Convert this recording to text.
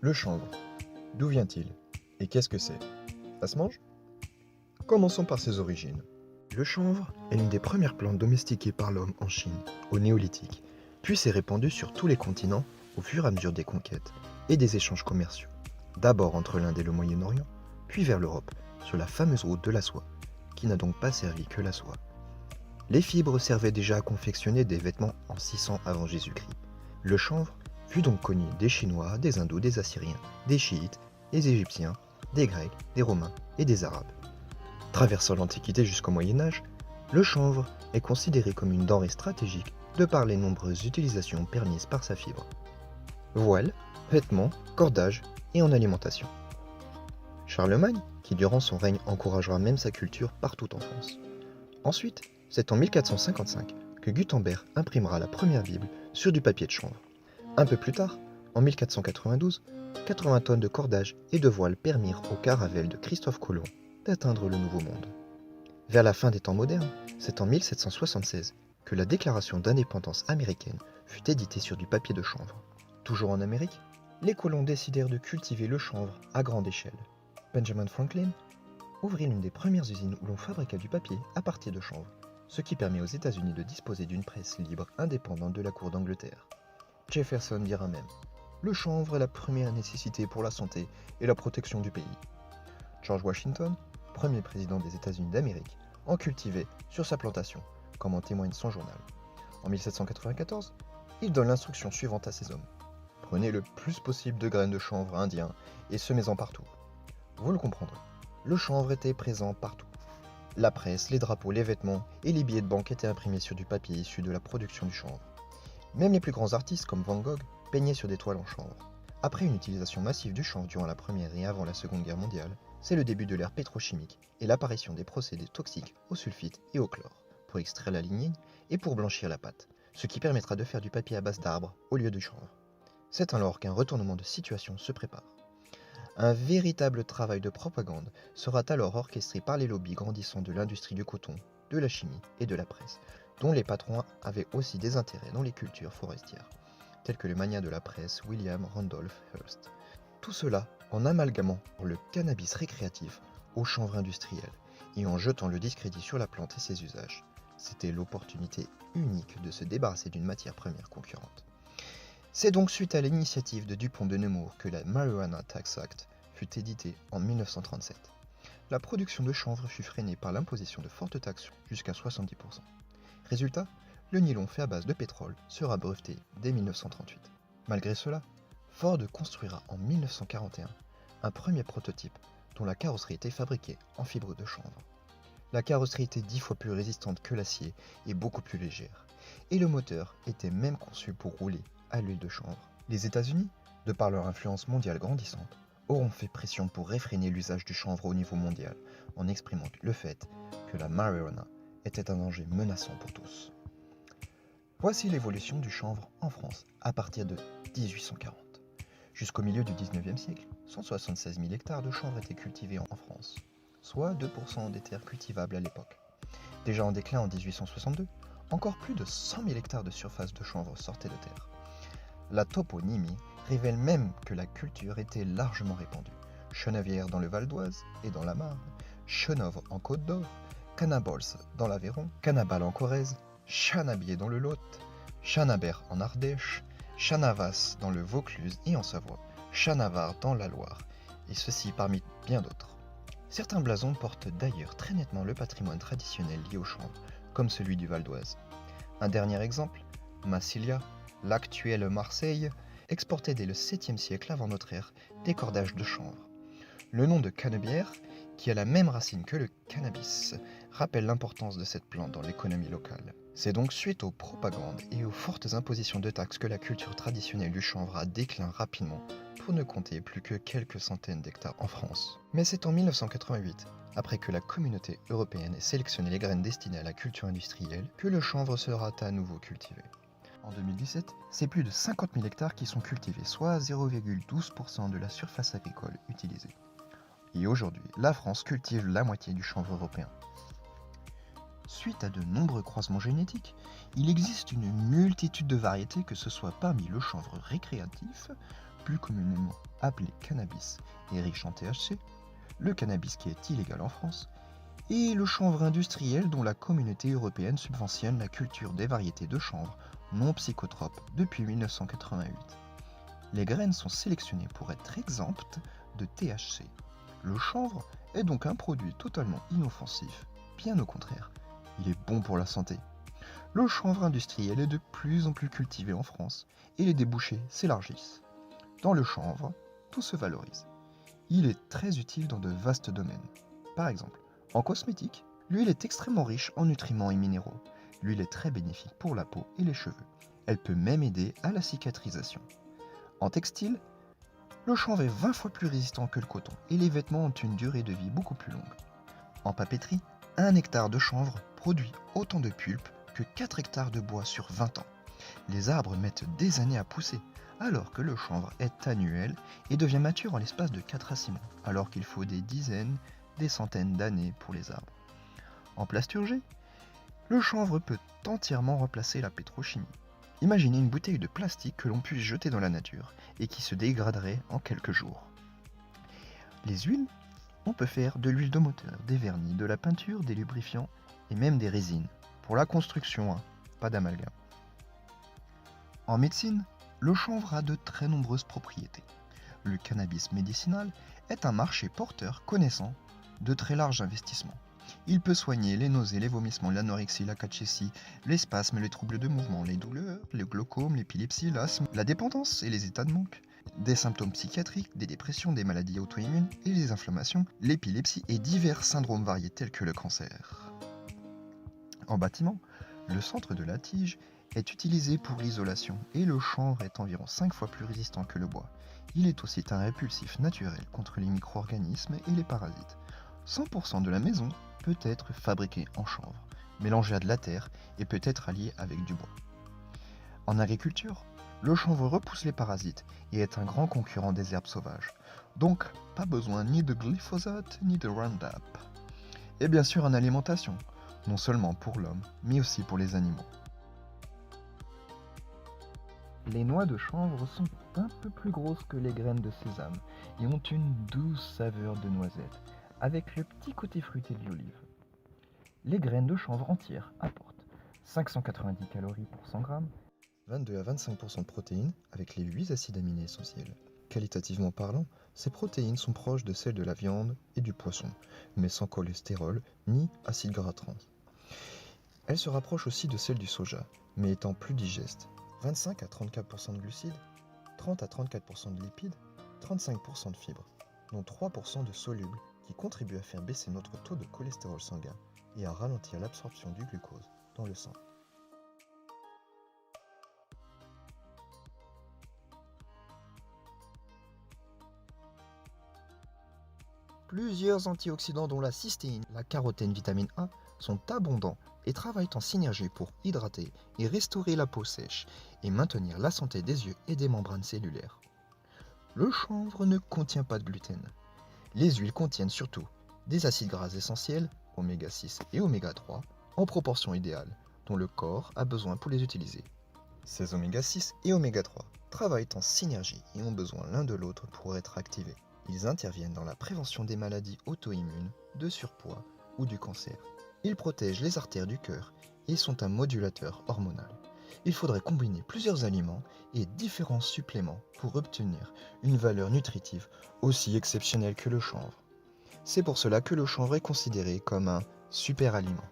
Le chanvre, d'où vient-il? Et qu'est-ce que c'est? Ça se mange? Commençons par ses origines. Le chanvre est l'une des premières plantes domestiquées par l'homme en Chine, au néolithique, puis s'est répandu sur tous les continents au fur et à mesure des conquêtes et des échanges commerciaux. D'abord entre l'Inde et le Moyen-Orient, puis vers l'Europe, sur la fameuse route de la soie, qui n'a donc pas servi que la soie. Les fibres servaient déjà à confectionner des vêtements en 600 avant Jésus-Christ. Le chanvre fut donc connu des Chinois, des Hindous, des Assyriens, des Chiites, des Égyptiens, des Grecs, des Romains et des Arabes. Traversant l'Antiquité jusqu'au Moyen-Âge, le chanvre est considéré comme une denrée stratégique de par les nombreuses utilisations permises par sa fibre. Voile, vêtements, cordages et en alimentation. Charlemagne, qui durant son règne encouragera même sa culture partout en France. Ensuite, c'est en 1455 que Gutenberg imprimera la première Bible sur du papier de chanvre. Un peu plus tard, en 1492, 80 tonnes de cordages et de voiles permirent au caravelle de Christophe Colomb d'atteindre le Nouveau Monde. Vers la fin des temps modernes, c'est en 1776 que la Déclaration d'indépendance américaine fut éditée sur du papier de chanvre. Toujours en Amérique, les colons décidèrent de cultiver le chanvre à grande échelle. Benjamin Franklin ouvrit l'une des premières usines où l'on fabriqua du papier à partir de chanvre, ce qui permet aux États-Unis de disposer d'une presse libre indépendante de la cour d'Angleterre. Jefferson dira même « Le chanvre est la première nécessité pour la santé et la protection du pays ». George Washington, premier président des États-Unis d'Amérique, en cultivait sur sa plantation, comme en témoigne son journal. En 1794, il donne l'instruction suivante à ses hommes. Prenez le plus possible de graines de chanvre indien et semez-en partout. Vous le comprendrez, le chanvre était présent partout. La presse, les drapeaux, les vêtements et les billets de banque étaient imprimés sur du papier issu de la production du chanvre. Même les plus grands artistes comme Van Gogh peignaient sur des toiles en chanvre. Après une utilisation massive du chanvre durant la Première et avant la Seconde Guerre mondiale, c'est le début de l'ère pétrochimique et l'apparition des procédés toxiques au sulfite et au chlore pour extraire la lignine et pour blanchir la pâte, ce qui permettra de faire du papier à base d'arbres au lieu du chanvre. C'est alors qu'un retournement de situation se prépare. Un véritable travail de propagande sera alors orchestré par les lobbies grandissants de l'industrie du coton, de la chimie et de la presse, dont les patrons avaient aussi des intérêts dans les cultures forestières, tels que le magnat de la presse William Randolph Hearst. Tout cela en amalgamant le cannabis récréatif au chanvre industriel et en jetant le discrédit sur la plante et ses usages. C'était l'opportunité unique de se débarrasser d'une matière première concurrente. C'est donc suite à l'initiative de Dupont de Nemours que la Marijuana Tax Act fut éditée en 1937. La production de chanvre fut freinée par l'imposition de fortes taxes jusqu'à 70%. Résultat, le nylon fait à base de pétrole sera breveté dès 1938. Malgré cela, Ford construira en 1941 un premier prototype dont la carrosserie était fabriquée en fibre de chanvre. La carrosserie était 10 fois plus résistante que l'acier et beaucoup plus légère, et le moteur était même conçu pour rouler à l'huile de chanvre. Les États-Unis, de par leur influence mondiale grandissante, auront fait pression pour réfréner l'usage du chanvre au niveau mondial, en exprimant le fait que la marijuana était un danger menaçant pour tous. Voici l'évolution du chanvre en France à partir de 1840. Jusqu'au milieu du 19e siècle, 176 000 hectares de chanvre étaient cultivés en France, soit 2% des terres cultivables à l'époque. Déjà en déclin en 1862, encore plus de 100 000 hectares de surface de chanvre sortaient de terre. La toponymie révèle même que la culture était largement répandue. Chenevière dans le Val d'Oise et dans la Marne, Chenovre en Côte d'Or, Canabols dans l'Aveyron, Canabal en Corrèze, Chanabier dans le Lot, Chanabert en Ardèche, Chanavas dans le Vaucluse et en Savoie, Chanavar dans la Loire, et ceci parmi bien d'autres. Certains blasons portent d'ailleurs très nettement le patrimoine traditionnel lié au chanvre, comme celui du Val d'Oise. Un dernier exemple, Massilia, l'actuelle Marseille, exportait dès le 7e siècle avant notre ère des cordages de chanvre. Le nom de canebière, qui a la même racine que le cannabis, rappelle l'importance de cette plante dans l'économie locale. C'est donc suite aux propagandes et aux fortes impositions de taxes que la culture traditionnelle du chanvre a déclin rapidement, pour ne compter plus que quelques centaines d'hectares en France. Mais c'est en 1988, après que la communauté européenne ait sélectionné les graines destinées à la culture industrielle, que le chanvre sera à nouveau cultivé. En 2017, c'est plus de 50 000 hectares qui sont cultivés, soit 0,12% de la surface agricole utilisée. Et aujourd'hui, la France cultive la moitié du chanvre européen. Suite à de nombreux croisements génétiques, il existe une multitude de variétés, que ce soit parmi le chanvre récréatif, plus communément appelé cannabis, est riche en THC, le cannabis qui est illégal en France, et le chanvre industriel dont la communauté européenne subventionne la culture des variétés de chanvre non psychotropes depuis 1988. Les graines sont sélectionnées pour être exemptes de THC. Le chanvre est donc un produit totalement inoffensif, bien au contraire, il est bon pour la santé. Le chanvre industriel est de plus en plus cultivé en France et les débouchés s'élargissent. Dans le chanvre, tout se valorise. Il est très utile dans de vastes domaines. Par exemple, en cosmétique, l'huile est extrêmement riche en nutriments et minéraux. L'huile est très bénéfique pour la peau et les cheveux. Elle peut même aider à la cicatrisation. En textile, le chanvre est 20 fois plus résistant que le coton et les vêtements ont une durée de vie beaucoup plus longue. En papeterie, 1 hectare de chanvre produit autant de pulpe que 4 hectares de bois sur 20 ans. Les arbres mettent des années à pousser, alors que le chanvre est annuel et devient mature en l'espace de 4 à 6 mois, alors qu'il faut des dizaines, des centaines d'années pour les arbres. En plasturgie, le chanvre peut entièrement remplacer la pétrochimie. Imaginez une bouteille de plastique que l'on puisse jeter dans la nature et qui se dégraderait en quelques jours. Les huiles, on peut faire de l'huile de moteur, des vernis, de la peinture, des lubrifiants et même des résines. Pour la construction, pas d'amalgame. En médecine, le chanvre a de très nombreuses propriétés. Le cannabis médicinal est un marché porteur connaissant de très larges investissements. Il peut soigner les nausées, les vomissements, l'anorexie, la cachexie, les spasmes, les troubles de mouvement, les douleurs, le glaucome, l'épilepsie, l'asthme, la dépendance et les états de manque, des symptômes psychiatriques, des dépressions, des maladies auto-immunes et les inflammations, l'épilepsie et divers syndromes variés tels que le cancer. En bâtiment, le centre de la tige est utilisé pour l'isolation et le chanvre est environ 5 fois plus résistant que le bois. Il est aussi un répulsif naturel contre les micro-organismes et les parasites. 100% de la maison peut être fabriquée en chanvre, mélangé à de la terre et peut être allié avec du bois. En agriculture, le chanvre repousse les parasites et est un grand concurrent des herbes sauvages. Donc, pas besoin ni de glyphosate ni de Roundup. Et bien sûr en alimentation, non seulement pour l'homme, mais aussi pour les animaux. Les noix de chanvre sont un peu plus grosses que les graines de sésame et ont une douce saveur de noisette, avec le petit côté fruité de l'olive. Les graines de chanvre entières apportent 590 calories pour 100 grammes, 22 à 25% de protéines avec les 8 acides aminés essentiels. Qualitativement parlant, ces protéines sont proches de celles de la viande et du poisson, mais sans cholestérol ni acides gras trans. Elles se rapprochent aussi de celles du soja, mais étant plus digestes. 25 à 34% de glucides, 30 à 34% de lipides, 35% de fibres, dont 3% de solubles qui contribuent à faire baisser notre taux de cholestérol sanguin et à ralentir l'absorption du glucose dans le sang. Plusieurs antioxydants dont la cystéine, la carotène, vitamine A sont abondants et travaillent en synergie pour hydrater et restaurer la peau sèche et maintenir la santé des yeux et des membranes cellulaires. Le chanvre ne contient pas de gluten. Les huiles contiennent surtout des acides gras essentiels, oméga 6 et oméga 3, en proportion idéale, dont le corps a besoin pour les utiliser. Ces oméga 6 et oméga 3 travaillent en synergie et ont besoin l'un de l'autre pour être activés. Ils interviennent dans la prévention des maladies auto-immunes, de surpoids ou du cancer. Ils protègent les artères du cœur et sont un modulateur hormonal. Il faudrait combiner plusieurs aliments et différents suppléments pour obtenir une valeur nutritive aussi exceptionnelle que le chanvre. C'est pour cela que le chanvre est considéré comme un super aliment.